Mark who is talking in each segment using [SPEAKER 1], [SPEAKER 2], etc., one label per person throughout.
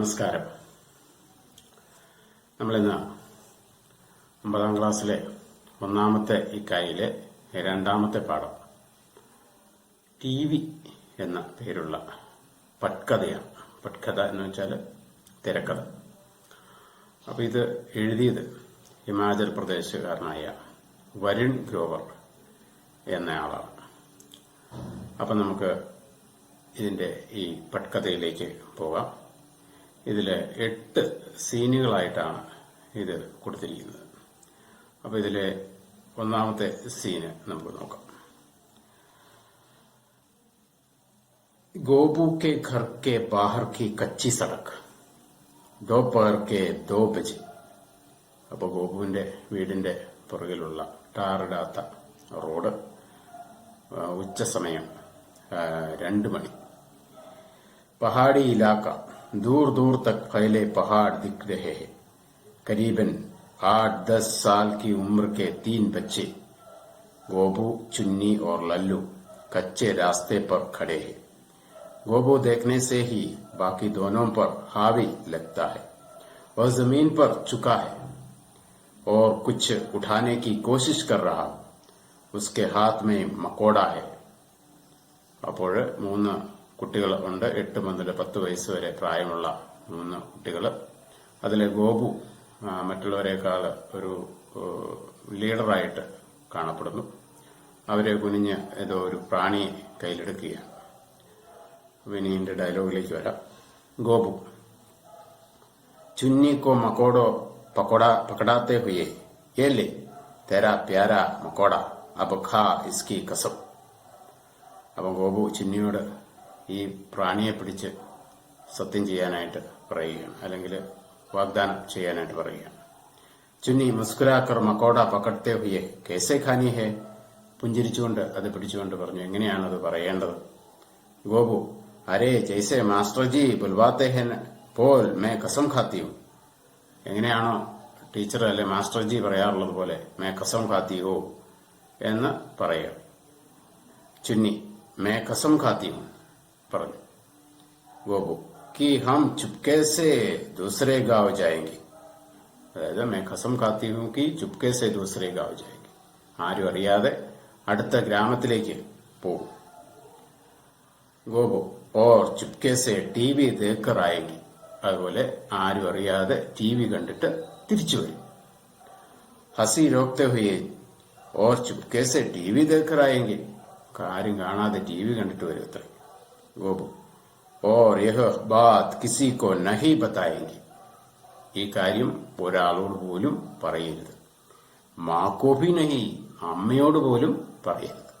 [SPEAKER 1] നമസ്കാരം. നമ്മളിന്ന് 9ാം ക്ലാസ്സിലെ ഒന്നാമത്തെ ഇക്കായിലെ രണ്ടാമത്തെ പാഠം TV എന്ന പേരുള്ള പട്കഥയാണ്. പട്കഥ എന്ന് വെച്ചാൽ തിരക്കഥ. അപ്പൊ ഇത് എഴുതിയത് ഹിമാചൽ പ്രദേശുകാരനായ വരുൺ ഗ്രോവർ എന്നയാളാണ്. അപ്പൊ നമുക്ക് ഇതിന്റെ ഈ പട്കഥയിലേക്ക് പോകാം. ഇതില് 8 സീനുകളായിട്ടാണ് ഇത് കൊടുത്തിരിക്കുന്നത്. അപ്പൊ ഇതിലെ ഒന്നാമത്തെ സീന് നമുക്ക് നോക്കാം. गोबू के घर के बाहर की कच्ची सड़क दोपहर के 2 बजे. അപ്പൊ ഗോപുവിന്റെ വീടിന്റെ പുറകിലുള്ള ടാറിടാത്ത റോഡ് ഉച്ച സമയം 2 മണി. पहाड़ी इलाका, दूर दूर तक फैले पहाड़ दिख रहे हैं. करीबन 8-10 साल की उम्र के 3 बच्चे गोबू, चुन्नी और लल्लू कच्चे रास्ते पर खड़े हैं. गोबू देखने से ही बाकी दोनों पर हावी लगता है. वह जमीन पर चुका है और कुछ उठाने की कोशिश कर रहा. उसके हाथ में मकोड़ा है. അപ്പോൾ 3 കുട്ടികൾ ഉണ്ട്. 8 മുതൽ 10 വയസ്സ് വരെ പ്രായമുള്ള 3 കുട്ടികൾ. അതിലെ ഗോപു മറ്റുള്ളവരെക്കാൾ ഒരു ലീഡറായിട്ട് കാണപ്പെടുന്നു. അവരെ കുനിഞ്ഞ് ഏതോ ഒരു പ്രാണിയെ കയ്യിലെടുക്കുകയാണ്. വിനീന്റെ ഡയലോഗിലേക്ക് വരാം. ഗോപു, ചുന്നി കോ മക്കോടോ പകടാത്തെ ഹുയേ യേ ലേ തേരാ പ്യാരാ മക്കോട അബ് ഖാ ഇസ്കി കസം. അപ്പം ഗോപു ചുന്നിയോട് ഈ പ്രാണിയെ പിടിച്ച് സത്യം ചെയ്യാനായിട്ട് പറയുകയാണ്, അല്ലെങ്കിൽ വാഗ്ദാനം ചെയ്യാനായിട്ട് പറയുകയാണ്. ചുന്നി മുസ്കുരാക്കർ മക്കോട പകടത്തെ ഹുയെ കേസെ ഖാനി ഹെ. പുഞ്ചിരിച്ചുകൊണ്ട് അത് പിടിച്ചുകൊണ്ട് പറഞ്ഞു, എങ്ങനെയാണത് പറയേണ്ടത്? ഗോപു, അരേ ജയ്സെ മാസ്റ്റർജി ബുൽവാത്തെ ഹെ പോൽ മേ കസം ഖാത്തി ഹൂ. എങ്ങനെയാണോ ടീച്ചർ അല്ലെ മാസ്റ്റർജി പറയാറുള്ളത് പോലെ മേ കസം ഖാത്തി ഹോ എന്ന് പറയുക. ചുന്നി മേ കസം ഖാത്തി ഹൂ പറഞ്ഞു. ഗോപു, कि हम चुपके से दूसरे गांव जाएंगे. അതായത് मैं कसम खाती हूं कि चुपके से दूसरे गांव जाएंगे. ആരും അറിയാതെ അടുത്ത ഗ്രാമത്തിലേക്ക് പോകും. ഗോപു, और चुपके से टीवी देखकर आएंगे. അതുപോലെ ആരും അറിയാതെ TV കണ്ടിട്ട് തിരിച്ചു വരും. हंसी रोकते हुए और चुपके से टीवी देखकर आएंगे. ആരും കാണാതെ TV കണ്ടിട്ട് വരും അത്ര. ഗോപു, और यह बात किसी को नहीं बताएंगे. ഈ കാര്യം ഒരാളോട് പോലും പറയരുത്. മാക്കോ ഭി നഹി, അമ്മയോട് പോലും പറയരുത്.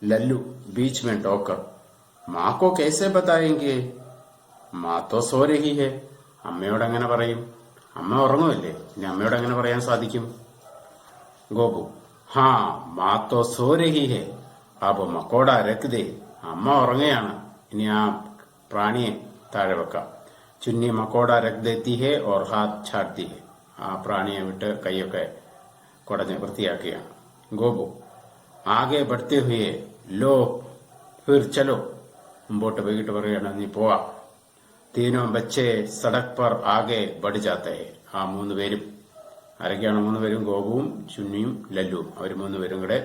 [SPEAKER 1] ലല്ലു बीच में टोकर, माँ को कैसे बताएंगे? माँ तो सो रही है. അമ്മയോട് എങ്ങനെ പറയും? അമ്മ ഉറങ്ങുമല്ലേ, ഇനി അമ്മയോട് എങ്ങനെ പറയാൻ സാധിക്കും? ഗോപു, ഹാ മാ തോ സോ രഹി ഹെ അബ് മക്കോട രഖ് ദേ. അമ്മ ഉറങ്ങുകയാണ്, ഇനി ആ പ്രാണിയെ താഴെ വെക്കാം. ചുന്നി മക്കോട രഖ് ദേത്തി ഹെ ഓർ ഹാത്ത് ഛാഡ്തി ഹെ. ആ പ്രാണിയെ വിട്ട് കൈയൊക്കെ കുടഞ്ഞ് വൃത്തിയാക്കുകയാണ്. ഗോപു, ആകെ ബഡ്ത്തെ ഹുയെ ലോ ഫിർ ചലോ. മുമ്പോട്ട് പോയിട്ട് പറയുകയാണ്, നീ പോവാ. തീനോ ബച്ചേ സടക് പർ ആകെ ബഡ് ജാത്തെ ഹെ. ആ 3 പേരും, ആരൊക്കെയാണ് 3 പേരും? ഗോപുവും ചുന്നിയും ലല്ലുവും. അവർ 3 പേരും കൂടെ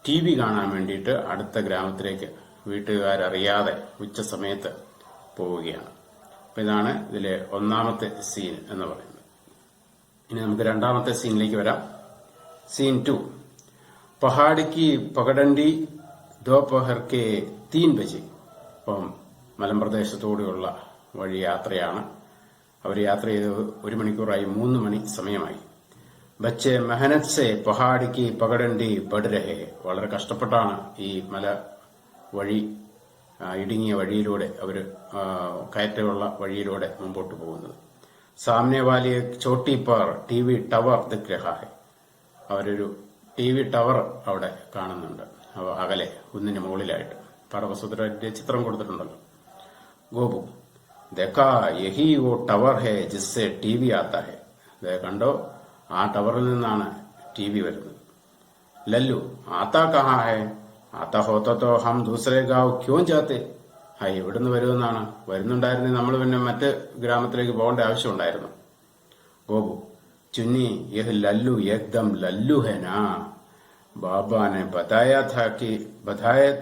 [SPEAKER 1] TV കാണാൻ വേണ്ടിയിട്ട് അടുത്ത ഗ്രാമത്തിലേക്ക് വീട്ടുകാരറിയാതെ ഉച്ച സമയത്ത് പോവുകയാണ്. അപ്പൊ ഇതാണ് ഇതിലെ ഒന്നാമത്തെ സീൻ എന്ന് പറയുന്നത്. ഇനി നമുക്ക് രണ്ടാമത്തെ സീനിലേക്ക് വരാം. സീൻ 2. പഹാഡിക്ക് പകടണ്ടി ദോപഹർ കെ 3 ബജെ. അപ്പം മലമ്പ്രദേശത്തോടെയുള്ള വഴി യാത്രയാണ്. അവർ യാത്ര ചെയ്ത് 1 മണിക്കൂറായി, 3 മണി സമയമായി. ബച്ചെ മെഹനത് സെ പഹാഡിക്ക് പകടണ്ടി ബഡ് രഹേ. വളരെ കഷ്ടപ്പെട്ടാണ് ഈ മല വഴി, ഇടുങ്ങിയ വഴിയിലൂടെ അവര് കയറ്റമുള്ള വഴിയിലൂടെ മുമ്പോട്ട് പോകുന്നത്. സാമനെ വാലിയ ചോട്ടി പർ TV ടവർ ദിഖ് രഹാ ഹെ. അവരൊരു TV ടവർ അവിടെ കാണുന്നുണ്ട്, അകലെ കുന്നിന് മുകളിലായിട്ട്. പാഠപുസ്തകത്തിന്റെ ചിത്രം കൊടുത്തിട്ടുണ്ടല്ലോ. ഗോപു, ദേഖാ യഹി വോ ടവർ ഹെ ജിസ്സെ TV ആത്താ ഹെ. കണ്ടോ, ആ ടവറിൽ നിന്നാണ് TV വരുന്നത്. ലല്ലു, ആത്താ കഹാ ഹെ? आता होता तो हम दूसरे गांव क्यों जाते? എവിടുന്ന് വരുമെന്നാണ്? വരുന്നുണ്ടായിരുന്നെങ്കിൽ നമ്മൾ പിന്നെ മറ്റ് ഗ്രാമത്തിലേക്ക് പോകേണ്ട ആവശ്യമുണ്ടായിരുന്നു. ഗോപു चुन्नी यह लल्लू एकदम लल्लू है ना। बाबा ने बताया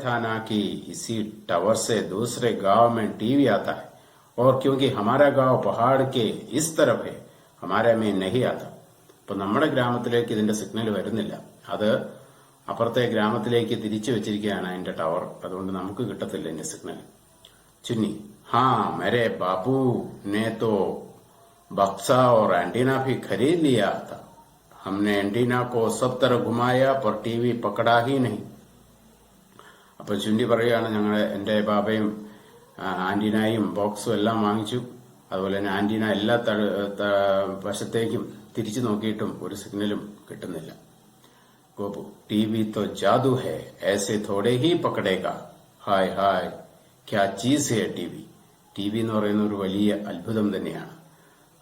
[SPEAKER 1] था ना कि इसी टावर से दूसरे गांव में टीवी आता है और क्योंकि हमारा गांव पहाड़ के इस तरफ है हमारे में नहीं आता. അപ്പൊ നമ്മുടെ ഗ്രാമത്തിലേക്ക് ഇതിന്റെ സിഗ്നൽ വരുന്നില്ല. അത് അപ്പുറത്തെ ഗ്രാമത്തിലേക്ക് തിരിച്ചു വെച്ചിരിക്കുകയാണ് അതിന്റെ ടവർ. അതുകൊണ്ട് നമുക്ക് കിട്ടത്തില്ല ഇതിന്റെ സിഗ്നൽ. ചുന്നി ഹാ മേരെ ബാബു ने तो बक्सा और एंटीना भी खरीद लिया था. हमने एंटीना को सब तरह घुमाया पर टीवी पकड़ा ही नहीं. അപ്പൊ ചുണ്ടി പറയുകയാണ്, എന്റെ ബാബയും ആന്റിനായും ബോക്സും എല്ലാം വാങ്ങിച്ചു. അതുപോലെ തന്നെ ആന്റിന എല്ലാ വശത്തേക്കും തിരിച്ചു നോക്കിയിട്ടും ഒരു സിഗ്നലും കിട്ടുന്നില്ല. ഗോപു टीवी तो जादू है ऐसे थोड़े ही पकड़ेगा. हाय हाय क्या चीज है टीवी. ടിവി എന്ന് പറയുന്ന ഒരു വലിയ അത്ഭുതം തന്നെയാണ്.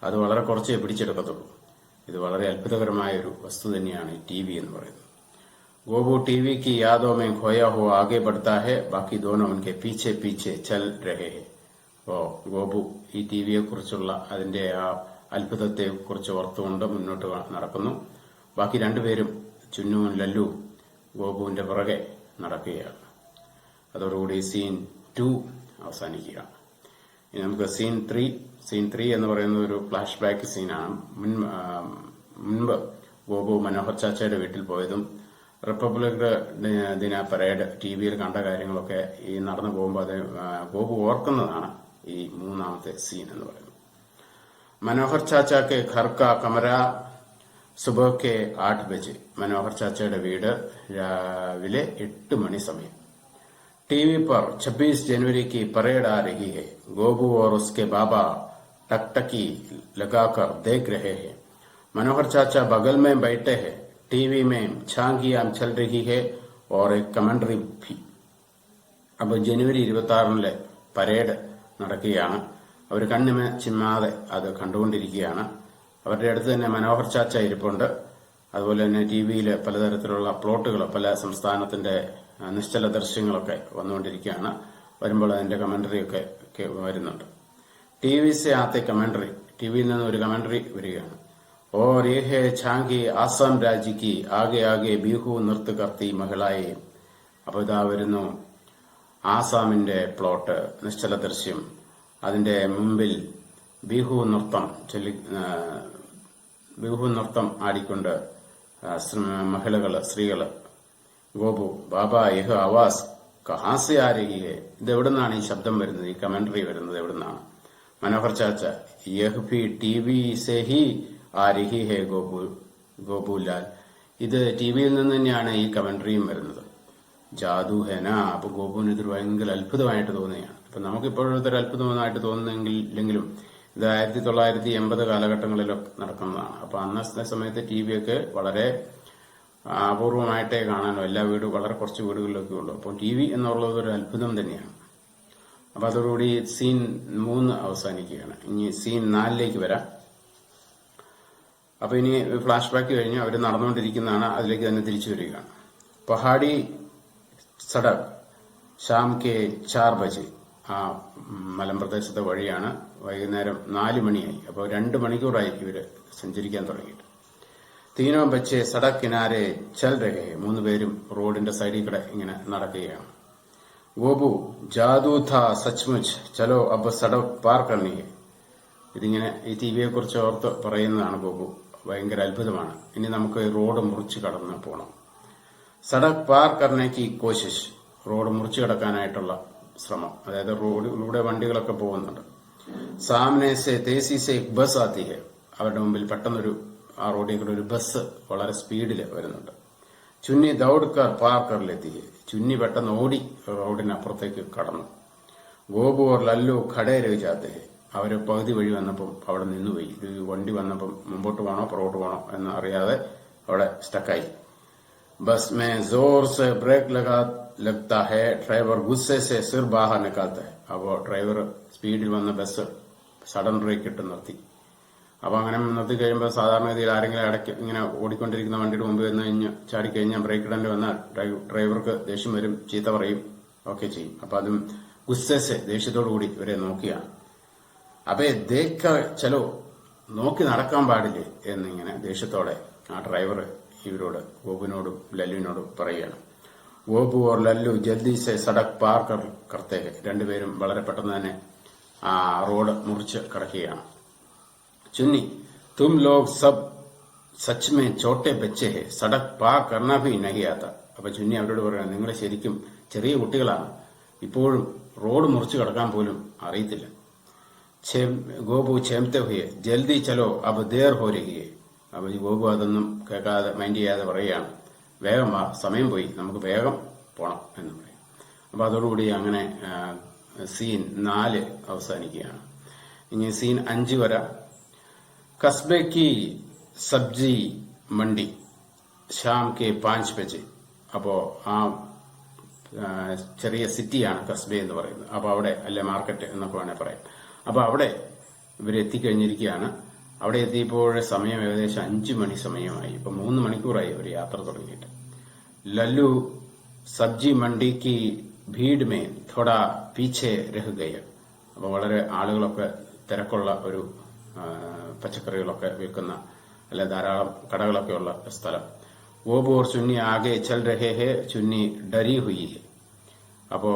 [SPEAKER 1] അത് വളരെ കുറച്ചേ പിടിച്ചെടുക്കത്തുള്ളൂ. ഇത് വളരെ അത്ഭുതകരമായ ഒരു വസ്തു തന്നെയാണ് ഈ ടിവി എന്ന് പറയുന്നത്. ഗോപു टीवी की यादों में खोया हुआ आगे बढ़ता है बाकी दोनों उनके पीछे पीछे चल रहे हैं. അപ്പോ ഗോപു ഈ ടിവിയെ കുറിച്ചുള്ള അതിന്റെ ആ അത്ഭുതത്തെ കുറിച്ച് ഓർത്തുകൊണ്ട് മുന്നോട്ട് നടക്കുന്നു. ബാക്കി രണ്ടുപേരും ചുന്നുവും ലല്ലുവും ഗോപുവിന്റെ പുറകെ നടക്കുകയാണ്. അതോടുകൂടി സീൻ 2 അവസാനിക്കുകയാണ്. ഇനി നമുക്ക് സീൻ 3 എന്ന് പറയുന്ന ഒരു ഫ്ലാഷ് ബാക്ക് സീനാണ്. മുൻപ് ഗോപു മനോഹർ ചാച്ചയുടെ വീട്ടിൽ പോയതും റിപ്പബ്ലിക് ദിന പരേഡ് ടിവിയിൽ കണ്ട കാര്യങ്ങളൊക്കെ ഈ നടന്നു പോകുമ്പോൾ അത് ഗോപു ഓർക്കുന്നതാണ് ഈ മൂന്നാമത്തെ സീൻ എന്ന് പറയുന്നത്. മനോഹർ ചാച്ചക്ക് ഘർ കാ കമര സുബഹ് 8 ബജെ. മനോഹർ ചാച്ചയുടെ വീട് രാവിലെ 8 മണി സമയം. टीवी पर 26 जनवरी की परेड आ रही है. गोबू और उसके बाबा टकटकी लगाकर देख रहे हैं. मनोहर चाचा बगल में बैठे हैं. टीवी में झांकियां चल रही है और एक कमेंट्री भी. अब जनवरी 26 പരേഡ് നടക്കുകയാണ്. അവർ കണ്ണിമ ചിമ്മാതെ അത് കണ്ടുകൊണ്ടിരിക്കുകയാണ്. അവരുടെ അടുത്ത് തന്നെ മനോഹർ ചാച്ച ഇരിപ്പുണ്ട്. അതുപോലെ തന്നെ ടിവിയിൽ പലതരത്തിലുള്ള പ്ലോട്ടുകൾ, പല സംസ്ഥാനത്തിന്റെ നിശ്ചല ദൃശ്യങ്ങളൊക്കെ വന്നുകൊണ്ടിരിക്കുകയാണ്. വരുമ്പോൾ അതിന്റെ കമന്ററി ഒക്കെ വരുന്നുണ്ട്. टीवी से आते कमेंट्री. ടിവിയിൽ നിന്ന് ഒരു കമന്ററി വരികയാണ്. और ये है झांकी आसाम राज्य की आगे आगे बिहू नृत्य करती महिलाएं. അപ്പോൾ ഇതാ വരുന്നു ആസാമിന്റെ പ്ലോട്ട്, നിശ്ചല ദൃശ്യം. അതിന്റെ മുമ്പിൽ ബിഹു നൃത്തം ആടിക്കൊണ്ട് മഹിളകള്, സ്ത്രീകള്. ഗോപു ബാബാ യഹ് ആവാസ് കഹാ സെ ആ രഹി ഹെ. ഇത് എവിടുന്നാണ് ഈ ശബ്ദം വരുന്നത്, ഈ കമന്ററി വരുന്നത് എവിടുന്നാണ്? മനോഹർ ചാച്ച യഹ് ഭി ടിവി സെ ഹി ആ രഹി ഹെ ഗോപുലാൽ. ഇത് ടിവിയിൽ നിന്ന് തന്നെയാണ് ഈ കമന്ററിയും വരുന്നത്. ജാദു ഹെന. അപ്പൊ ഗോപുവിന് ഇതൊരു ഭയങ്കര അത്ഭുതമായിട്ട് തോന്നുകയാണ്. അപ്പൊ നമുക്കിപ്പോഴത്തെ ഒരു അത്ഭുതമായിട്ട് തോന്നുന്നെങ്കിലും ഇത് 1980 കാലഘട്ടങ്ങളിലൊക്കെ നടക്കുന്നതാണ്. അപ്പൊ അന്നത്തെ സമയത്ത് ടിവിയൊക്കെ വളരെ അപൂർവമായിട്ടേ കാണാനോ, എല്ലാ വീടും വളരെ കുറച്ച് വീടുകളിലൊക്കെ ഉള്ളൂ. അപ്പോൾ ടിവി എന്നുള്ളത് ഒരു അത്ഭുതം തന്നെയാണ്. അപ്പൊ അതോടുകൂടി സീൻ 3 അവസാനിക്കുകയാണ്. ഇനി സീൻ 4 വരാം. അപ്പൊ ഇനി ഫ്ലാഷ് ബാക്ക് കഴിഞ്ഞ് അവർ നടന്നുകൊണ്ടിരിക്കുന്നതാണ്. അതിലേക്ക് തന്നെ തിരിച്ചു വരികയാണ്. പഹാഡി സഡക് ഷാം കെ 4 ബജെ. ആ മലമ്പ്രദേശത്തെ വഴിയാണ്. വൈകുന്നേരം 4 മണിയായി. അപ്പോൾ 2 മണിക്കൂറായി ഇവര് സഞ്ചരിക്കാൻ തുടങ്ങിയിട്ട്. തീനോ ബച്ചെ സഡക് കിനാരെ ചൽ രഹേ. 3 പേരും റോഡിന്റെ സൈഡിൽ കൂടെ ഇങ്ങനെ നടക്കുകയാണ്. ഗോപു ജാദു ഥാ സച്ച്മുച്ച് ചലോ അബ് സഡക് പാർ കർണി ഹെ. ഇതിങ്ങനെ ഈ ടിവിയെ കുറിച്ച് ഓർത്ത് പറയുന്നതാണ് ഗോപു. ഭയങ്കര അത്ഭുതമാണ്. ഇനി നമുക്ക് റോഡ് മുറിച്ച് കടന്ന് പോകണം. സഡക് പാർ കർണേക്ക് കോശിഷ്. റോഡ് മുറിച്ച് കടക്കാനായിട്ടുള്ള ശ്രമം. അതായത് റോഡിലൂടെ വണ്ടികളൊക്കെ പോകുന്നുണ്ട്. സാമനെ സെ തേസി സെ ബസ് ആത്തി ഹെ. അവരുടെ മുമ്പിൽ പെട്ടെന്നൊരു ആ റോഡിൽ കൂടെ ഒരു ബസ് വളരെ സ്പീഡിൽ വരുന്നുണ്ട്. ചുന്നി ദൗഡ്കർ പാർക്കറിലെത്തി. ചുന്നി പെട്ടെന്ന് ഓടി റോഡിനപ്പുറത്തേക്ക് കടന്നു. ഗോപു ഓർ ലല്ലു ഖടേ രഹി ജാത്തെ ഹെ. അവര് പകുതി വഴി വന്നപ്പം അവിടെ നിന്നുപോയി. ഇത് വണ്ടി വന്നപ്പം മുമ്പോട്ട് പോകണോ പുറകോട്ട് പോകണോ എന്ന് അറിയാതെ അവിടെ സ്റ്റക്കായി. ബസ് മേ ജോർ സെ ബ്രേക്ക് ലഗ്താ ഹെ. ഡ്രൈവർ ഗുസ്സെ സെ സിർ ബാഹർ നിക്കാത്ത ഹെ. അപ്പോ ഡ്രൈവർ സ്പീഡിൽ വന്ന ബസ് സഡൻ ബ്രേക്ക് ഇട്ട് നിർത്തി. അപ്പൊ അങ്ങനെ നിർത്തി കഴിയുമ്പോൾ സാധാരണഗതിയിൽ ആരെങ്കിലും ഇടയ്ക്ക് ഇങ്ങനെ ഓടിക്കൊണ്ടിരിക്കുന്ന വണ്ടിയുടെ മുമ്പ് വന്ന് കഴിഞ്ഞ് ചാടിക്കഴിഞ്ഞാൽ ബ്രേക്ക് ഇടേണ്ടി വന്നാൽ ഡ്രൈവർക്ക് ദേഷ്യം വരും, ചീത്ത പറയും, ഒക്കെ ചെയ്യും. അപ്പൊ അതും ഗുസ്സെ ദേഷ്യത്തോടു കൂടി ഇവരെ നോക്കിയാണ്. അബേ ദേക്ക ചലോ, നോക്കി നടക്കാൻ പാടില്ലേ എന്നിങ്ങനെ ദേഷ്യത്തോടെ ആ ഡ്രൈവർ ഇവരോട് ഗോപുവിനോടും ലല്ലുവിനോടും പറയുകയാണ്. ഗോപു ഓർ ലല്ലു ജൽദി സെ സഡക് പാർ കർത്തേ ഹെ. രണ്ടുപേരും വളരെ പെട്ടെന്ന് തന്നെ ആ റോഡ് മുറിച്ച് കടക്കുകയാണ്. ചുന്നി തും ലോഗ് സബ് സച്ച് മേ ചോട്ടെ ബച്ചെ ഹെ, സഡക് പാർ കർണ ഭി നഹി ആത്ത. അപ്പൊ ചുന്നി അവരോട് പറയുകയാണ്, നിങ്ങൾ ശരിക്കും ചെറിയ കുട്ടികളാണ്, ഇപ്പോഴും റോഡ് മുറിച്ച് കടക്കാൻ പോലും അറിയത്തില്ല. ഗോപു ക്ഷേമത്തെ ഹുയെ ജൽദി ചലോ അബ് ദേർ ഹോ രഹിയെ. അപ്പൊ ഈ ഗോപു അതൊന്നും കേൾക്കാതെ മൈൻഡ് ചെയ്യാതെ പറയുകയാണ്, വേഗം വാ, സമയം പോയി, നമുക്ക് വേഗം പോണം എന്ന് പറയും. അപ്പൊ അതോടുകൂടി അങ്ങനെ സീൻ 4 അവസാനിക്കുകയാണ്. ഇനി സീൻ 5 വരെ. കസ്ബെ കി സബ്ജി മണ്ഡി ഷാം കെ 5 ബജെ. അപ്പോ ആ ചെറിയ സിറ്റിയാണ് കസ്ബെ എന്ന് പറയുന്നത്. അപ്പൊ അവിടെ അല്ലെ മാർക്കറ്റ് എന്നൊക്കെ വേണേൽ പറയാം. അപ്പൊ അവിടെ ഇവരെത്തിക്കഴിഞ്ഞിരിക്കുകയാണ്. അവിടെ എത്തിയപ്പോൾ സമയം ഏകദേശം 5 മണി സമയമായി. ഇപ്പൊ 3 മണിക്കൂറായി ഒരു യാത്ര തുടങ്ങിയിട്ട്. ലല്ലു സബ്ജി മണ്ഡിക്ക് ഭീഡ് മേ തോടാ പീछे രഹ ഗയ. അപ്പൊ വളരെ ആളുകളൊക്കെ തിരക്കുള്ള ഒരു പച്ചക്കറികളൊക്കെ വിൽക്കുന്ന അല്ലെ ധാരാളം കടകളൊക്കെ ഉള്ള സ്ഥലം. ഗോപു ഓർ ചുന്നി ആകെ ചൽ രഹേ ഹെ, ചുന്നി ഡരി ഹുയി ഹെ. അപ്പോ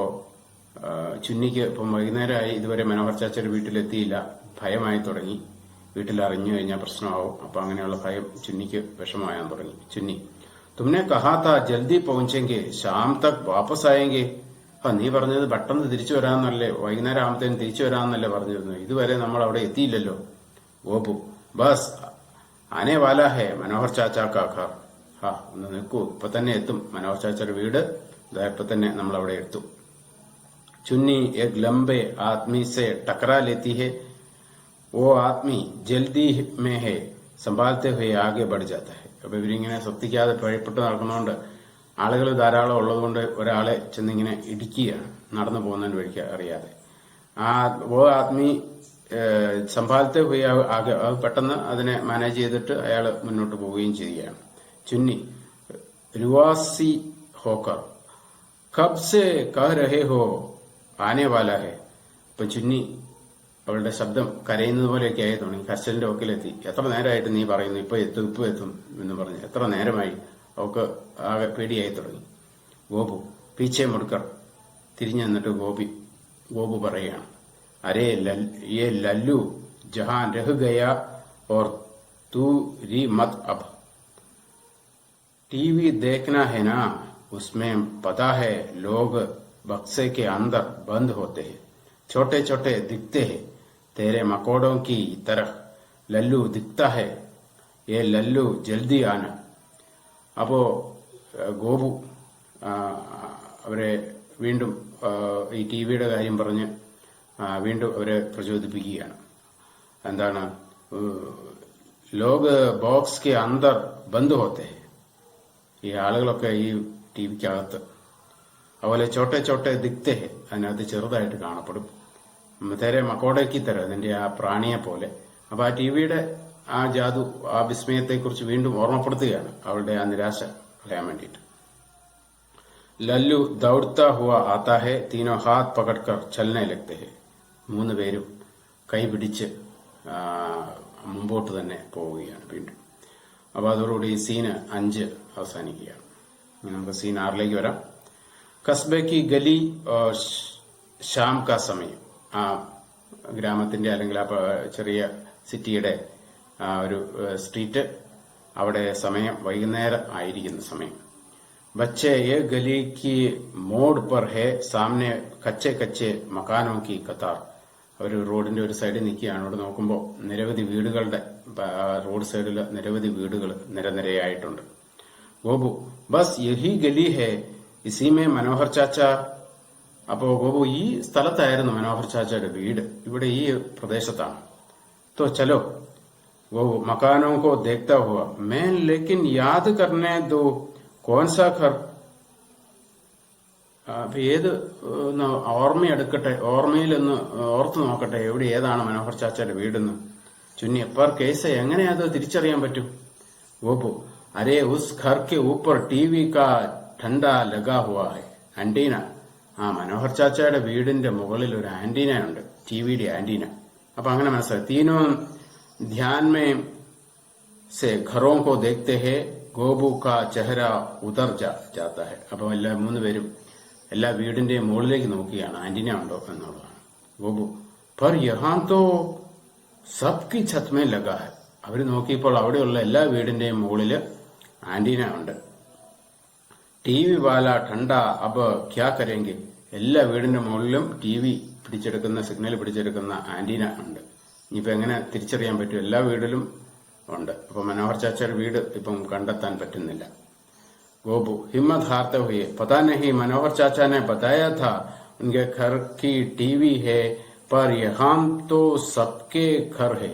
[SPEAKER 1] ചുന്നിക്ക് ഇപ്പം വൈകുന്നേരമായി, ഇതുവരെ മനോഹർ ചാച്ചയുടെ വീട്ടിലെത്തിയില്ല, ഭയമായി തുടങ്ങി. വീട്ടിൽ അറിഞ്ഞു കഴിഞ്ഞാൽ പ്രശ്നമാവും. അപ്പൊ അങ്ങനെയുള്ള ഭയം ചുന്നിക്ക് വിഷമമായാൻ തുടങ്ങി. ചുന്നി തുമ്നെ കഹാ താ ജൽദി പहुंचेंगे शाम तक वापस आएंगे. നീ പറഞ്ഞത് പെട്ടെന്ന് തിരിച്ചു വരാമെന്നല്ലേ, വൈകുന്നേരം ആകുമ്പത്തേനും തിരിച്ചു വരാമെന്നല്ലേ പറഞ്ഞിരുന്നു, ഇതുവരെ നമ്മൾ അവിടെ എത്തിയില്ലല്ലോ. ഗോപു ബസ് ആനെ വാലാ ഹേ മനോഹർ ചാച്ചാ കാ ഘർ. ഒന്ന് നിൽക്കൂ, ഇപ്പൊ തന്നെ എത്തും, മനോഹർ ചാച്ചയുടെ വീട് ഇപ്പൊ തന്നെ നമ്മൾ അവിടെ എത്തും. चुन्नी एक लंबे आदमी से टकरा लेती है, वो आदमी जल्दी में है, संभालते हुए आगे बढ़ जाता है. അപ്പൊ ഇവരിങ്ങനെ ശ്രദ്ധിക്കാതെ ഭയപ്പെട്ട് നടക്കുന്നതുകൊണ്ട്, ആളുകൾ ധാരാളം ഉള്ളതുകൊണ്ട് ഒരാളെ ചെന്നിങ്ങനെ ഇടിക്കുകയാണ് നടന്നു പോകുന്നതിന് വഴിക്ക് അറിയാതെ. ഓ ആദ്മി സംഭാലത്തെ ഹുയ ആകെ, പെട്ടെന്ന് അതിനെ മാനേജ് ചെയ്തിട്ട് അയാൾ മുന്നോട്ട് പോവുകയും ചെയ്യുകയാണ്. ചുന്നി രുവാസി ഹോക്കർ കബ് സെ കഹ് രഹേ ഹോ ആനെ വാലാ ഹെ. ഇപ്പൊ ചുന്നി അവളുടെ ശബ്ദം കരയുന്നത് പോലെയൊക്കെ ആയി തുടങ്ങി. കസ്റ്റലിന്റെ വക്കിലെത്തി. എത്ര നേരമായിട്ട് നീ പറയുന്നു, ഇപ്പൊ എത്തും എന്ന് പറഞ്ഞ് എത്ര നേരമായി. അവക്ക് ആകെ പേടിയായി തുടങ്ങി. ഗോപു പീച്ചെ മുടുക്കർ, തിരിഞ്ഞു നിന്നിട്ട് ഗോപു പറയുകയാണ്, അരേ യേ ലല്ലു ജഹാൻ രഹ് ഗയാ ഓർ തൂ രി മത് അബ്. टीवी देखना है ना, उसमें पता है लोग बक्से के अंदर बंद होते हैं, छोटे छोटे दिखते हैं, तेरे मकोड़ों की तरह लल्लू दिखता है, ये लल्लू जल्दी आना. അപ്പോ ഗോപു അവരെ വീണ്ടും ഈ ടിവിയുടെ കാര്യം പറഞ്ഞ് വീണ്ടും അവരെ പ്രചോദിപ്പിക്കുകയാണ്. എന്താണ്, ലോക് ബോക്സ് കെ അന്തർ ബന്ദ് ഹോത്തെ, ഈ ആളുകളൊക്കെ ഈ ടിവിക്കകത്ത്, അതുപോലെ ചോട്ടെ ചോട്ടെ ദിക്തേ, അതിനകത്ത് ചെറുതായിട്ട് കാണപ്പെടും, തേരെ മക്കോടേക്ക് തരം, അതിന്റെ ആ പ്രാണിയെ പോലെ. അപ്പൊ ആ ടിവിയുടെ ആ ജാതു, ആ വിസ്മയത്തെക്കുറിച്ച് വീണ്ടും ഓർമ്മപ്പെടുത്തുകയാണ്, അവളുടെ ആ നിരാശ കളയാൻ വേണ്ടിയിട്ട്. ലല്ലു ദൗഡ്താ ഹുവ ആത്താ ഹെ, തീനോ ഹാത്ത് പകഡ്കർ ചലനെ ലഗ്തേ ഹെ. 3 പേരും കൈ പിടിച്ച് മുമ്പോട്ട് തന്നെ പോവുകയാണ് വീണ്ടും. അപ്പൊ അതോടുകൂടി സീന് 5 അവസാനിക്കുകയാണ്. നമുക്ക് സീൻ 6ലേക്ക് വരാം. കസ്ബയ്ക്ക് ഗലി ഷാം കാ സമയം, ആ ഗ്രാമത്തിന്റെ അല്ലെങ്കിൽ ആ ചെറിയ സിറ്റിയുടെ ഒരു സ്ട്രീറ്റ്, അവിടെ സമയം വൈകുന്നേരം ആയിരിക്കുന്ന സമയം. ബച്ചെ യേ ഗലി കി മോഡ് പർ ഹേ, സാമനെ കച്ചെ കച്ചെ മക്കാനോ കി കത്താർ. ഒരു റോഡിന്റെ ഒരു സൈഡിൽ നിൽക്കുകയാണ്. അവിടെ നോക്കുമ്പോൾ നിരവധി വീടുകളുടെ, റോഡ് സൈഡിൽ നിരവധി വീടുകൾ നിരനിരയായിട്ടുണ്ട്. ഗോപു ബസ് യഹി ഗലി ഹേ ഇസിമേ മനോഹർ ചാച്ച. അപ്പോ ഗോപു ഈ സ്ഥലത്തായിരുന്നു മനോഹർ ചാച്ചയുടെ വീട്, ഇവിടെ ഈ പ്രദേശത്താണ്. തോ ചലോ. ഗോപു മക്കാനോ കോ ദേഖ്താ ഹുവ മേ ലേക്കിൻ യാദ് കർനെ ദോ കോൻസാ ഘർ. അപ്പൊ ഏത് ഓർമ്മയെടുക്കട്ടെ, ഓർമ്മയിലൊന്ന് ഓർത്തു നോക്കട്ടെ, എവിടെ ഏതാണ് മനോഹർ ചാച്ചയുടെ വീടെന്ന്. ചുന്നി എപ്പർ കേസ് എങ്ങനെ അത് തിരിച്ചറിയാൻ പറ്റും. ഗോപു അരേ ഉസ് ഘർ കെ ഊപ്പർ ടിവി കാ ठंडा लगा हुआ है एंटीना. ആ മനോഹർ ചാച്ചയുടെ വീടിന്റെ മുകളിൽ ഒരു ആന്റീന ഉണ്ട്, ടിവിയുടെ ആന്റീന. അപ്പൊ അങ്ങനെ മനസ്സിലായി. തീനോ ധ്യാൻ മേ से घरों को देखते हैं ഗോപു കാ ചെഹര ഉതർ ജാത്ത ഹെ. അപ്പൊ മൂന്ന് പേരും എല്ലാ വീടിന്റെയും മുകളിലേക്ക് നോക്കിയാണ് ആന്റിന ഉണ്ടോ എന്നുള്ളതാണ്. ഗോപു പർ യഹാം തോ സബ്കി ഛത് മേ ലഗാ ഹെ. അവര് നോക്കിയപ്പോൾ അവിടെയുള്ള എല്ലാ വീടിന്റെയും മുകളില് ആന്റിന ഉണ്ട്. ടി വി വാല ठंडा അബ് ക്യാ കരേങ്കെ. എല്ലാ വീടിന്റെ മുകളിലും ടി വി പിടിച്ചെടുക്കുന്ന, സിഗ്നൽ പിടിച്ചെടുക്കുന്ന ആന്റിന ഉണ്ട്. ഇനിയിപ്പോ എങ്ങനെ തിരിച്ചറിയാൻ പറ്റും? എല്ലാ വീടിലും ഉണ്ട്. അപ്പൊ മനോഹർ ചാച്ചയുടെ വീട് ഇപ്പം കണ്ടെത്താൻ പറ്റുന്നില്ല. ഗോപു ഹിമ്മത് ഹാർത്തെ ഹുയെ പതാ നഹി മനോഹർ ചാച്ച ने बताया था उनके घर की टीवी है पर यहाँ तो सबके घर है.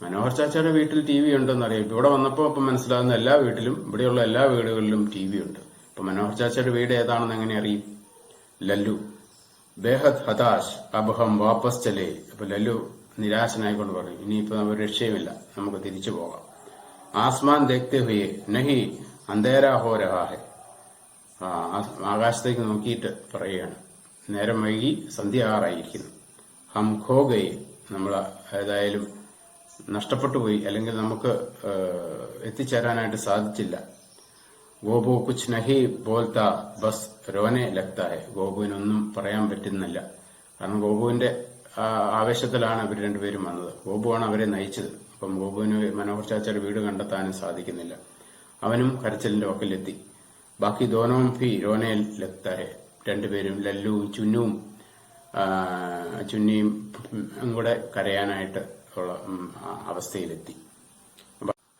[SPEAKER 1] മനോഹർ ചാച്ചയുടെ വീട്ടിൽ ടി വി ഉണ്ടെന്ന് അറിയാം. ഇവിടെ വന്നപ്പോ ഇപ്പം മനസ്സിലാകുന്ന എല്ലാ വീട്ടിലും, ഇവിടെയുള്ള എല്ലാ വീടുകളിലും ടി വി ഉണ്ട്. അപ്പൊ മനോഹർ ചാച്ചയുടെ വീട് ഏതാണെന്ന് എങ്ങനെ അറിയും? ലല്ലു ബേഹദ് ഹതാശ് അബ് ഹം വാപ്പസ് ചലേ. അപ്പൊ ലല്ലു നിരാശനായിക്കൊണ്ട് പറഞ്ഞു, ഇനിയിപ്പോ ഒരു രക്ഷയുമില്ല, നമുക്ക് തിരിച്ചു പോകാം. ആസ്മാൻ ദേഖ്തെ ഹുയെ നഹി അന്ധേരാ ഹോ രഹാ ഹെ. ആകാശത്തേക്ക് നോക്കിയിട്ട് പറയുകയാണ്, നേരം വൈകി, സന്ധ്യ ആറായിരിക്കുന്നു. ഹം ഖോ ഗയെ. നമ്മൾ ഏതായാലും നഷ്ടപ്പെട്ടു പോയി, അല്ലെങ്കിൽ നമുക്ക് എത്തിച്ചേരാനായിട്ട് സാധിച്ചില്ല. ഗോപു കുച്ച് നഹി ബോൽത്ത ബസ് രോനെ ലഗ്താ ഹെ. ഗോപുവിനൊന്നും പറയാൻ പറ്റുന്നില്ല. കാരണം ഗോപുവിന്റെ ആവേശത്തിലാണ് ഇവർ രണ്ടുപേരും വന്നത്. ഗോപുവാണ് അവരെ നയിച്ചത്. അപ്പം ഗോപുവിന് മനോഹർ ചാച്ചയുടെ വീട് കണ്ടെത്താനും സാധിക്കുന്നില്ല. അവനും കരച്ചിലിന്റെ വക്കിലെത്തി. ബാക്കി ദോനവും ഭി രോനെ ലഗ്താ ഹെ. രണ്ടുപേരും ലല്ലുവും ചുന്നിയും കൂടെ കരയാനായിട്ട് ഉള്ള അവസ്ഥയിലെത്തി.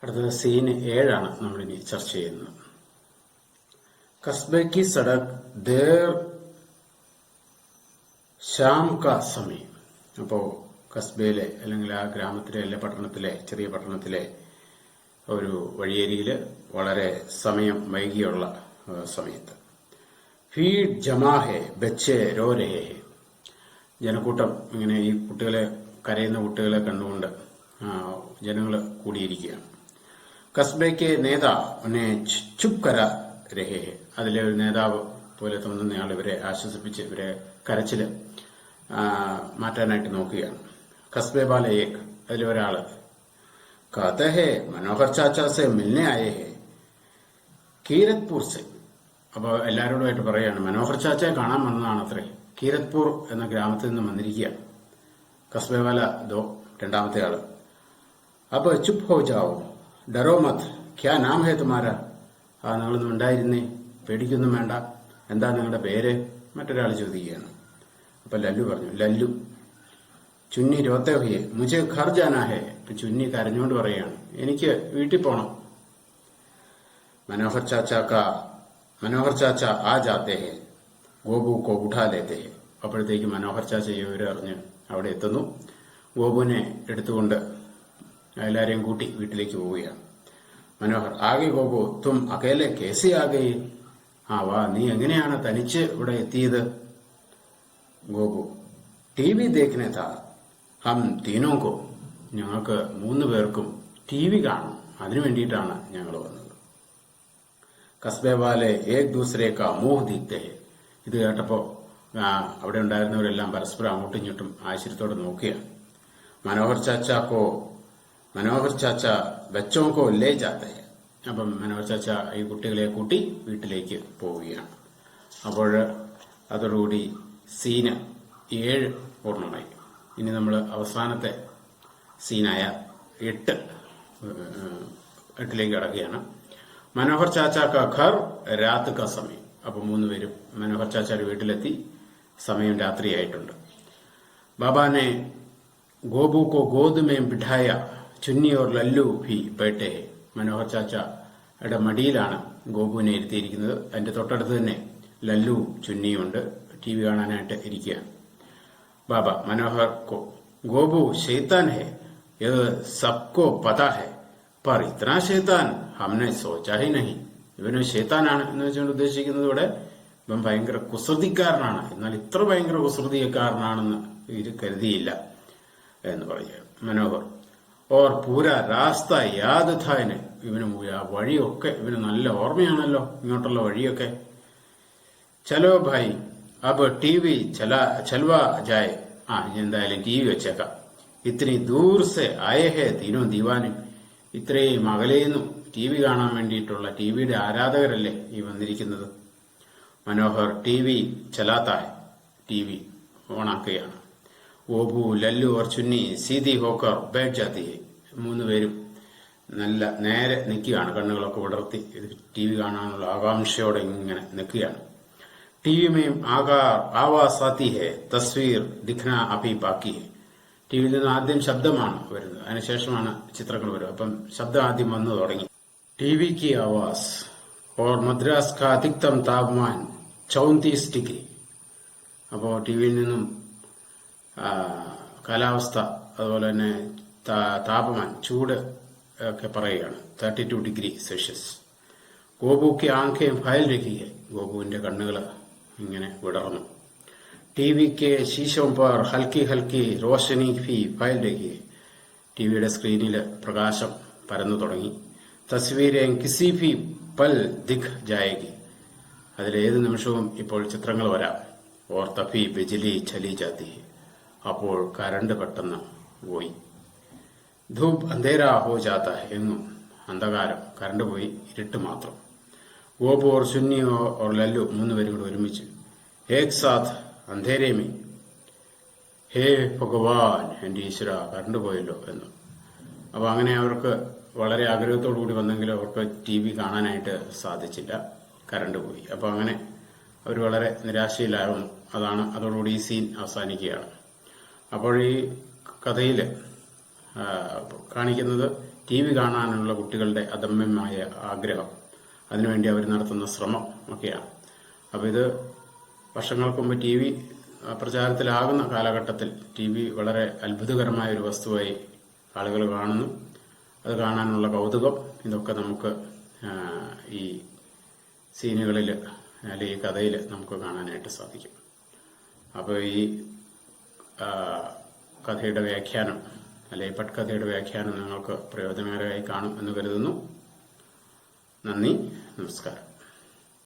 [SPEAKER 1] അടുത്തത് സീൻ 7 നമ്മളിനി ചർച്ച ചെയ്യുന്നത്. കസ്ബെ കി സഡക് ദേർ ശാം കാ സമയം. അപ്പോ കസ്ബയിലെ, അല്ലെങ്കിൽ ആ ഗ്രാമത്തിലെ, അല്ലെ പട്ടണത്തിലെ, ചെറിയ പട്ടണത്തിലെ ഒരു വഴിയരിയില് വളരെ സമയം വൈകിയുള്ള സമയത്ത് ഭീഡ് ജമാഹെ ബച്ചെ രോ രഹേ. ജനക്കൂട്ടം ഇങ്ങനെ ഈ കുട്ടികളെ, കരയുന്ന കുട്ടികളെ കണ്ടുകൊണ്ട് ജനങ്ങൾ കൂടിയിരിക്കുകയാണ്. കസ്ബയ്ക്ക് നേതാവിനെ ചുപ് കര രഹേ. അതിലെ ഒരു നേതാവ് പോലെ തോന്നുന്നയാൾ ഇവരെ ആശ്വസിപ്പിച്ച്, ഇവരെ കരച്ചില് മാറ്റാനായിട്ട് നോക്കുകയാണ്. കസ്ബെ വാല ഏക്, അതിൽ ഒരാള് कहते हैं മനോഹർ ചാച്ച സെ മിൽനെ ആയേ ഹെ കീരത്പൂർ സെ. അപ്പൊ എല്ലാവരോടുമായിട്ട് പറയാണ്, മനോഹർ ചാച്ചയെ കാണാൻ വന്നതാണ് അത്രേ. കീരത്പൂർ എന്ന ഗ്രാമത്തിൽ നിന്ന് വന്നിരിക്കുകയാണ്. കസ്ബേവാല രണ്ടാമത്തെ ആള്. അപ്പൊ ചുപ് ഹോ ജാവോ ഡറോ മത് ക്യാ നാം ഹേ തുമാര. നിങ്ങളൊന്നും ഉണ്ടായിരുന്നേ, പേടിക്കൊന്നും വേണ്ട, എന്താ നിങ്ങളുടെ പേര്? മറ്റൊരാൾ ചോദിക്കുകയാണ്. അപ്പൊ ലല്ലു പറഞ്ഞു, ലല്ലു. ചുന്നി രോത്തെ ഹുയെ മുझे घर जाना है. ചുന്നി കരഞ്ഞുകൊണ്ട് പറയാണ്, എനിക്ക് വീട്ടിൽ പോണം. മനോഹർ ചാച്ച ആ ജാത്തെ ഹെ ഗോപു കോ ഉഠാ ലേത്തെ ഹെ. അപ്പോഴത്തേക്ക് മനോഹർ ചാച്ച ഇവരെ അറിഞ്ഞ് അവിടെ എത്തുന്നു. ഗോപുവിനെ എടുത്തുകൊണ്ട് എല്ലാരെയും കൂട്ടി വീട്ടിലേക്ക് പോവുകയാണ്. മനോഹർ ആകെ ഗോപു തും അകേലെ കേസി ആകെ. വാ, നീ എങ്ങനെയാണ് തനിച്ച് ഇവിടെ എത്തിയത്? ഗോപു ടി വി ദേഖ്നെ താ ഹം തീനോ കോ. ഞങ്ങൾക്ക് 3 പേർക്കും ടി വി കാണും, അതിനു വേണ്ടിയിട്ടാണ് ഞങ്ങൾ വന്നത്. കസ്ബെ വാലെ ഏക് ദൂസരെ കാ മോഹ് ദീഖ്തെ ഹെ. ഇത് കേട്ടപ്പോ അവിടെ ഉണ്ടായിരുന്നവരെല്ലാം പരസ്പരം അങ്ങോട്ടും ഇങ്ങോട്ടും ആശ്ചര്യത്തോടെ നോക്കുകയാണ്. മനോഹർ ചാച്ച ബച്ചോ കോ ലേ ജാത്തെ ഹെ. അപ്പം മനോഹർ ചാച്ച ഈ കുട്ടികളെ കൂട്ടി വീട്ടിലേക്ക് പോവുകയാണ്. അപ്പോൾ അതോടുകൂടി സീന് 7 പൂർണ്ണമായി. ഇനി നമ്മൾ അവസാനത്തെ സീനായ 8ലേക്ക് കടക്കുകയാണ്. മനോഹർ ചാച്ച കാ ഘർ രാത് കാ സമയം. അപ്പൊ 3 പേരും മനോഹർ ചാച്ചയുടെ വീട്ടിലെത്തി. സമയം രാത്രിയായിട്ടുണ്ട്. ബാബാനെ ഗോപു കോ ഗോദ് മേ ബിഠായ ചുന്നി ഓർ ലല്ലു ഭി ബൈഠേ ഹെ. മനോഹർ ചാച്ചയുടെ മടിയിലാണ് ഗോപുവിനെ ഇരുത്തിയിരിക്കുന്നത്. അതിന്റെ തൊട്ടടുത്ത് തന്നെ ലല്ലു ചുന്നിയും ഉണ്ട്, ടി വി കാണാനായിട്ട് ഇരിക്കുകയാണ്. ബാബ മനോഹർ കോ ഗോപു ശൈത്താൻ ഹെ യത് സബ്കോ പതാ ഹെ പർ ഇത്നാ ശൈത്താൻ ഹംനെ സോച്ചാ ഹി നഹി. ഇവന് ശൈത്താനാണ് എന്ന് വെച്ചുകൊണ്ട് ഉദ്ദേശിക്കുന്നത് ഇവിടെ ഇവൻ ഭയങ്കര കുസൃതിക്കാരനാണ്, എന്നാൽ ഇത്ര ഭയങ്കര കുസൃതിക്കാരനാണെന്ന് ഇത് കരുതിയില്ല എന്ന് പറയുക മനോഹർ. ഓർ പൂര രാസ്ത യാദ് ഥാന്. ഇവന് വഴിയൊക്കെ ഇവന് നല്ല ഓർമ്മയാണല്ലോ, ഇങ്ങോട്ടുള്ള വഴിയൊക്കെ. ചലോ ഭായ് अब टीवी चलवा जाए. എന്തായാലും ടി വി വെച്ചേക്കാം. ഇത്തിരി ദൂർസെ ആയേ ഹേ തീനോ ദീവാനും. ഇത്രയും അകലേന്നും ടി വി കാണാൻ വേണ്ടിയിട്ടുള്ള ടിവിയുടെ ആരാധകരല്ലേ ഈ വന്നിരിക്കുന്നത്. മനോഹർ ടി വി ചലാത്ത ഹെ. ടി വി ഓണാക്കുകയാണ്. ഓബു ലല്ലു ഓർ ചുന്നി സീതി ഹോക്കർ ബൈഠ് ജാത്തി ഹെ. മൂന്നുപേരും നല്ല നേരെ നിൽക്കുകയാണ്. കണ്ണുകളൊക്കെ വിടർത്തി ടി വി കാണാനുള്ള ആകാംക്ഷയോടെ ഇങ്ങനെ നിൽക്കുകയാണ്. टीवी में आवाज आती है, तस्वीर दिखना अभी बाकी है. ടിവിയിൽ നിന്ന് ആദ്യം ശബ്ദമാണ് വരുന്നത്, അതിനുശേഷമാണ് ചിത്രങ്ങൾ വരിക. അപ്പം ശബ്ദം ആദ്യം വന്നു തുടങ്ങി. ടി വി की आवाज और मद्रास का अधिकतम तापमान 34 डिग्री. അപ്പോൾ ടിവിയിൽ നിന്നും കാലാവസ്ഥ അതുപോലെ തന്നെ താപമാനം ചൂട് ഒക്കെ പറയുകയാണ്. 32 ഡിഗ്രി സെൽഷ്യസ്. ഗോപുക്ക് ആംഖേം ഫയൽ രഹിയെ. ഗോപുവിന്റെ കണ്ണുകൾ ഇങ്ങനെ വിടർന്നു. ടിവിക്ക് ശീശോം पर हल्की हल्की रोशनी भी फैल रही है. ടിവിയുടെ സ്ക്രീനിൽ പ്രകാശം പരന്നു തുടങ്ങി. തസ്വീരേം കിസി ഭി പൽ ദിഖ് ജായേഗി. അതിലേത് നിമിഷവും ഇപ്പോൾ ചിത്രങ്ങൾ വരാം. ഓർ തഫി ബിജ്ലി ചലി ജാത്തി. അപ്പോൾ കരണ്ട് പെട്ടെന്ന് പോയി. ധൂപ് അന്ധേരാ ഹോ ജാത്ത. എങ്ങും അന്ധകാരം, കരണ്ട് പോയി, ഇരുട്ട് മാത്രം. ഗോപു ഓർ സുന്നി ഓർ ലല്ലു മൂന്നുപേരും കൂടെ ഒരുമിച്ച് ഏക് സാത്ത് അന്ധേരേമി. ഹേ ഭഗവാൻ, എന്റെ ഈശ്വര, കരണ്ട് പോയല്ലോ എന്ന്. അപ്പൊ അങ്ങനെ അവർക്ക് വളരെ ആഗ്രഹത്തോടു കൂടി വന്നെങ്കിലും അവർക്ക് ടി വി കാണാനായിട്ട് സാധിച്ചില്ല, കരണ്ട് പോയി. അപ്പൊ അങ്ങനെ അവർ വളരെ നിരാശയിലാകുന്നു. അതോടുകൂടി ഈ സീൻ അവസാനിക്കുകയാണ്. അപ്പോൾ ഈ കഥയിൽ കാണിക്കുന്നത് ടി വി കാണാനുള്ള കുട്ടികളുടെ അദമ്യമായ ആഗ്രഹം, അതിനുവേണ്ടി അവർ നടത്തുന്ന ശ്രമം ഒക്കെയാണ്. അപ്പോൾ ഇത് വർഷങ്ങൾക്ക് മുമ്പ് ടി വി പ്രചാരത്തിലാകുന്ന കാലഘട്ടത്തിൽ ടി വി വളരെ അത്ഭുതകരമായ ഒരു വസ്തുവായി ആളുകൾ കാണുന്നു. അത് കാണാനുള്ള കൗതുകം, ഇതൊക്കെ നമുക്ക് ഈ സീനുകളിൽ അല്ലെങ്കിൽ ഈ കഥയിൽ നമുക്ക് കാണാനായിട്ട് സാധിക്കും. അപ്പോൾ ഈ കഥയുടെ വ്യാഖ്യാനം അല്ലെങ്കിൽ പട്കഥയുടെ വ്യാഖ്യാനം നിങ്ങൾക്ക് പ്രയോജനകരമായി കാണും എന്ന് കരുതുന്നു. നന്ദി, നമസ്കാരം.